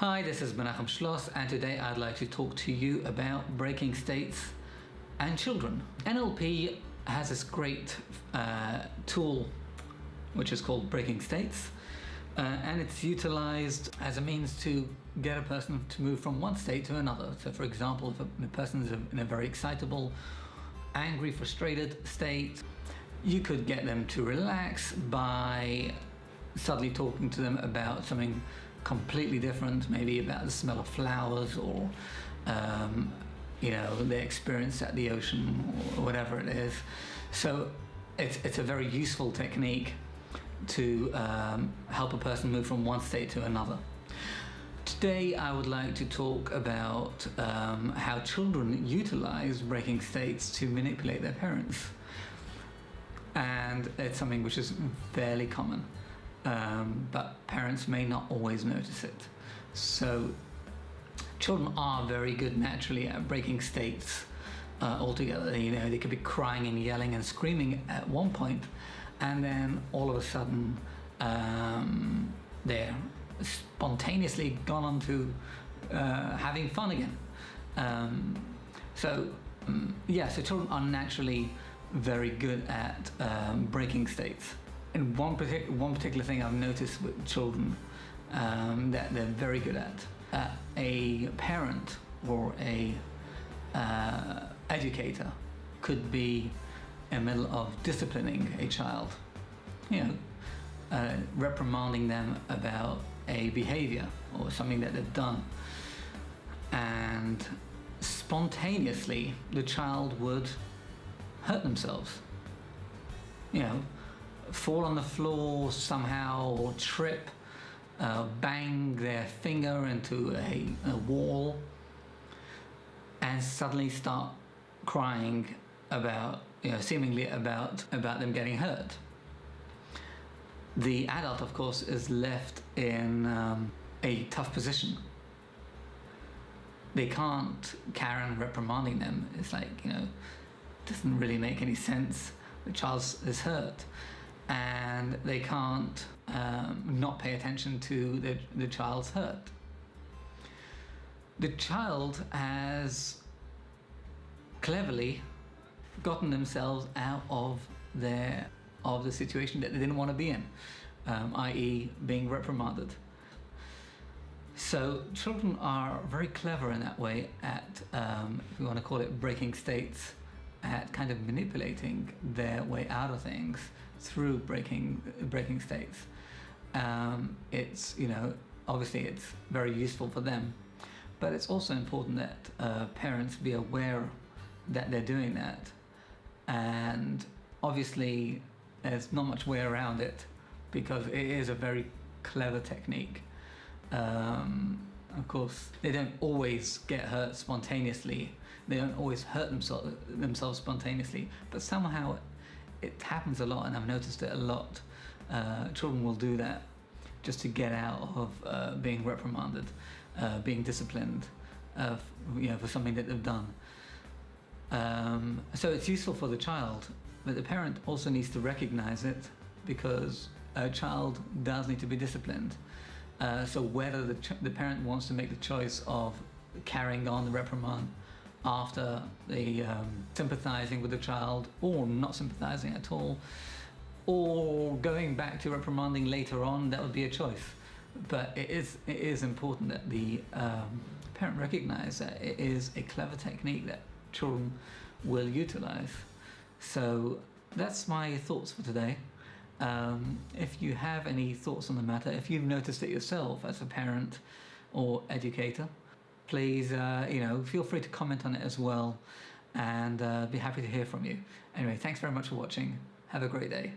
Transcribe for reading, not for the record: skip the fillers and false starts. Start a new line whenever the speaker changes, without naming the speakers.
Hi, this is Menachem Schloss, and today I'd like to talk to you about breaking states and children. NLP has this great tool which is called breaking states, and it's utilized as a means to get a person to move from one state to another. So for example, if a person is in a very excitable, angry, frustrated state, you could get them to relax by subtly talking to them about something completely different, maybe about the smell of flowers or their experience at the ocean or whatever it is. So it's a very useful technique to help a person move from one state to another. Today I would like to talk about how children utilize breaking states to manipulate their parents. And it's something which is fairly common. But parents may not always notice it. So children are very good naturally at breaking states altogether. They could be crying and yelling and screaming at one point, and then all of a sudden they're spontaneously gone on to having fun again. So children are naturally very good at breaking states. And one particular thing I've noticed with children that they're very good at, a parent or a educator could be in the middle of disciplining a child, reprimanding them about a behavior or something that they've done, and spontaneously the child would hurt themselves, fall on the floor somehow, or trip, bang their finger into a wall, and suddenly start crying about, seemingly about them getting hurt. The adult, of course, is left in a tough position. They can't carry on reprimanding them. It's like, doesn't really make any sense. The child is hurt, and they can't not pay attention to the child's hurt. The child has cleverly gotten themselves out of the situation that they didn't want to be in, i.e. being reprimanded. So children are very clever in that way at, if you want to call it breaking states, at kind of manipulating their way out of things through breaking states. It's obviously it's very useful for them, but it's also important that parents be aware that they're doing that. And obviously there's not much way around it, because it is a very clever technique. Of course, they don't always get hurt spontaneously. They don't always hurt themselves spontaneously, but somehow it happens a lot, and I've noticed it a lot. Children will do that just to get out of being reprimanded, being disciplined, for something that they've done. So it's useful for the child, but the parent also needs to recognize it, because a child does need to be disciplined. So whether the parent wants to make the choice of carrying on the reprimand after the sympathizing with the child, or not sympathizing at all, or going back to reprimanding later on, that would be a choice. But it is important that the parent recognize that it is a clever technique that children will utilize. So that's my thoughts for today. If you have any thoughts on the matter, if you've noticed it yourself as a parent or educator, please feel free to comment on it as well, and be happy to hear from you. Anyway, thanks very much for watching. Have a great day.